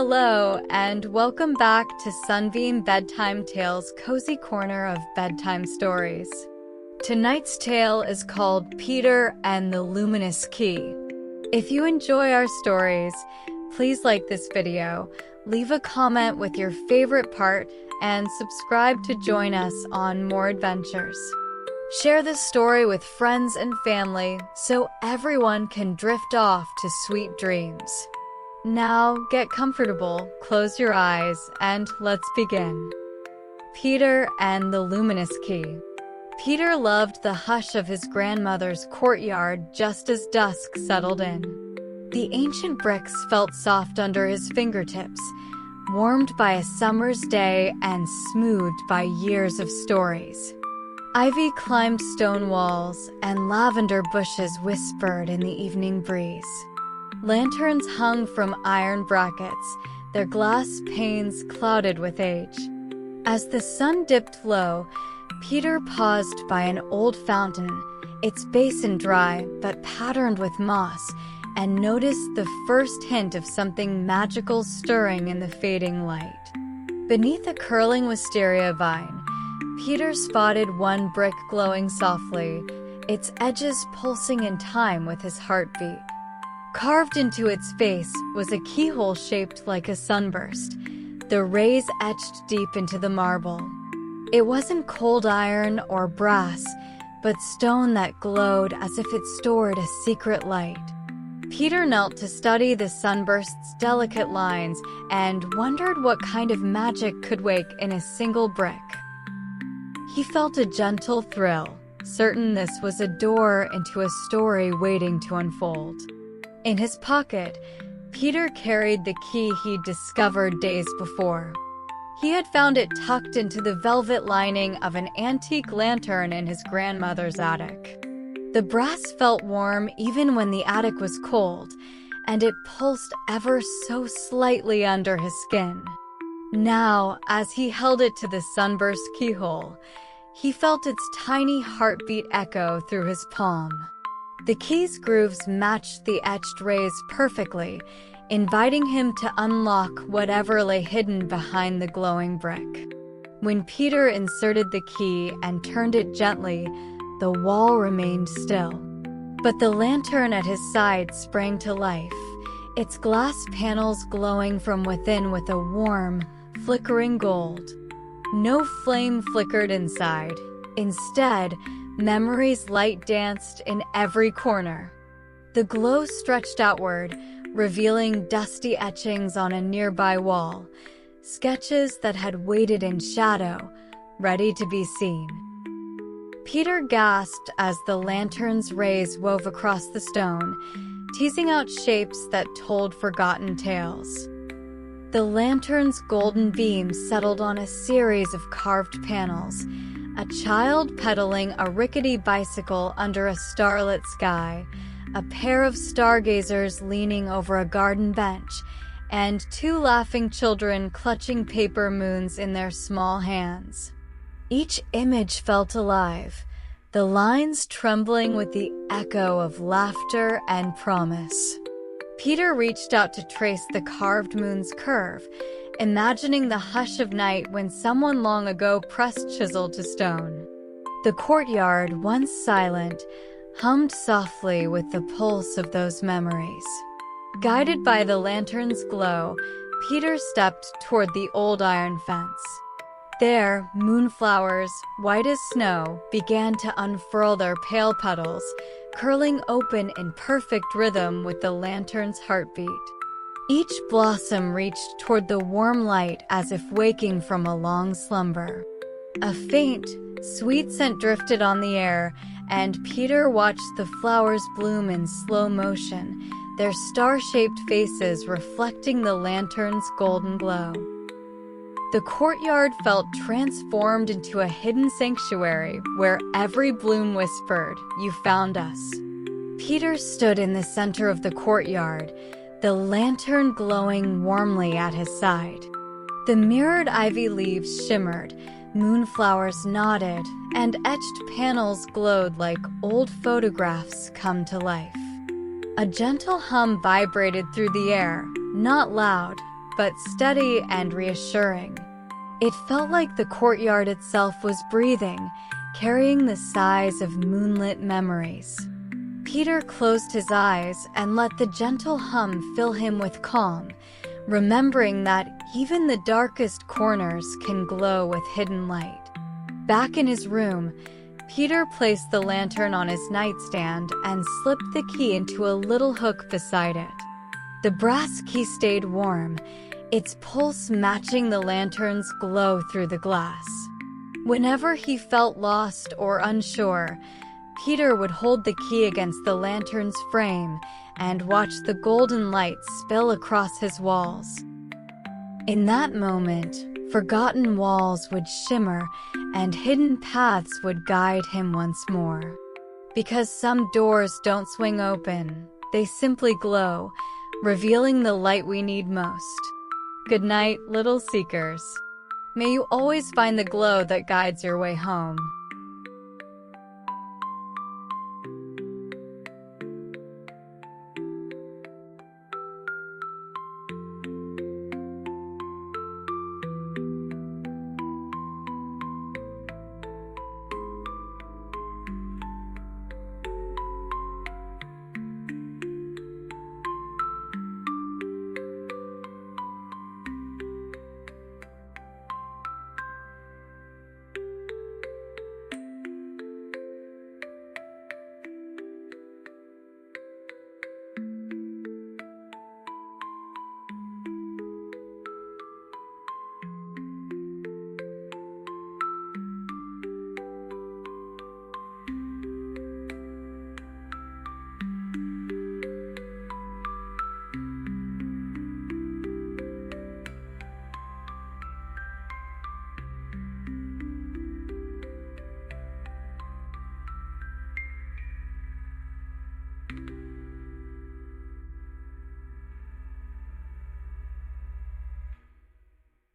Hello, and welcome back to Sunbeam Bedtime Tales' cozy corner of bedtime stories. Tonight's tale is called Peter and the Luminous Key. If you enjoy our stories, please like this video, leave a comment with your favorite part, and subscribe to join us on more adventures. Share this story with friends and family so everyone can drift off to sweet dreams. Now, get comfortable, close your eyes, and let's begin. Peter and the Luminous Key. Peter loved the hush of his grandmother's courtyard just as dusk settled in. The ancient bricks felt soft under his fingertips, warmed by a summer's day and smoothed by years of stories. Ivy climbed stone walls, and lavender bushes whispered in the evening breeze. Lanterns hung from iron brackets, their glass panes clouded with age. As the sun dipped low, Peter paused by an old fountain, its basin dry but patterned with moss, and noticed the first hint of something magical stirring in the fading light. Beneath a curling wisteria vine, Peter spotted one brick glowing softly, its edges pulsing in time with his heartbeat. Carved into its face was a keyhole shaped like a sunburst, the rays etched deep into the marble. It wasn't cold iron or brass, but stone that glowed as if it stored a secret light. Peter knelt to study the sunburst's delicate lines and wondered what kind of magic could wake in a single brick. He felt a gentle thrill, certain this was a door into a story waiting to unfold. In his pocket, Peter carried the key he'd discovered days before. He had found it tucked into the velvet lining of an antique lantern in his grandmother's attic. The brass felt warm even when the attic was cold, and it pulsed ever so slightly under his skin. Now, as he held it to the sunburst keyhole, he felt its tiny heartbeat echo through his palm. The key's grooves matched the etched rays perfectly, inviting him to unlock whatever lay hidden behind the glowing brick. When Peter inserted the key and turned it gently, the wall remained still. But the lantern at his side sprang to life, its glass panels glowing from within with a warm, flickering gold. No flame flickered inside. Instead, memory's light danced in every corner. The glow stretched outward, revealing dusty etchings on a nearby wall, sketches that had waited in shadow, ready to be seen. Peter gasped as the lantern's rays wove across the stone, teasing out shapes that told forgotten tales. The lantern's golden beams settled on a series of carved panels, a child pedaling a rickety bicycle under a starlit sky, a pair of stargazers leaning over a garden bench, and two laughing children clutching paper moons in their small hands. Each image felt alive, the lines trembling with the echo of laughter and promise. Peter reached out to trace the carved moon's curve, imagining the hush of night when someone long ago pressed chisel to stone. The courtyard, once silent, hummed softly with the pulse of those memories. Guided by the lantern's glow, Peter stepped toward the old iron fence. There, moonflowers, white as snow, began to unfurl their pale petals, curling open in perfect rhythm with the lantern's heartbeat. Each blossom reached toward the warm light as if waking from a long slumber. A faint, sweet scent drifted on the air, and Peter watched the flowers bloom in slow motion, their star-shaped faces reflecting the lantern's golden glow. The courtyard felt transformed into a hidden sanctuary where every bloom whispered, "You found us." Peter stood in the center of the courtyard, the lantern glowing warmly at his side. The mirrored ivy leaves shimmered, moonflowers nodded, and etched panels glowed like old photographs come to life. A gentle hum vibrated through the air, not loud, but steady and reassuring. It felt like the courtyard itself was breathing, carrying the sighs of moonlit memories. Peter closed his eyes and let the gentle hum fill him with calm, remembering that even the darkest corners can glow with hidden light. Back in his room, Peter placed the lantern on his nightstand and slipped the key into a little hook beside it. The brass key stayed warm, its pulse matching the lantern's glow through the glass. Whenever he felt lost or unsure, Peter would hold the key against the lantern's frame and watch the golden light spill across his walls. In that moment, forgotten walls would shimmer and hidden paths would guide him once more. Because some doors don't swing open, they simply glow, revealing the light we need most. Good night, little seekers. May you always find the glow that guides your way home.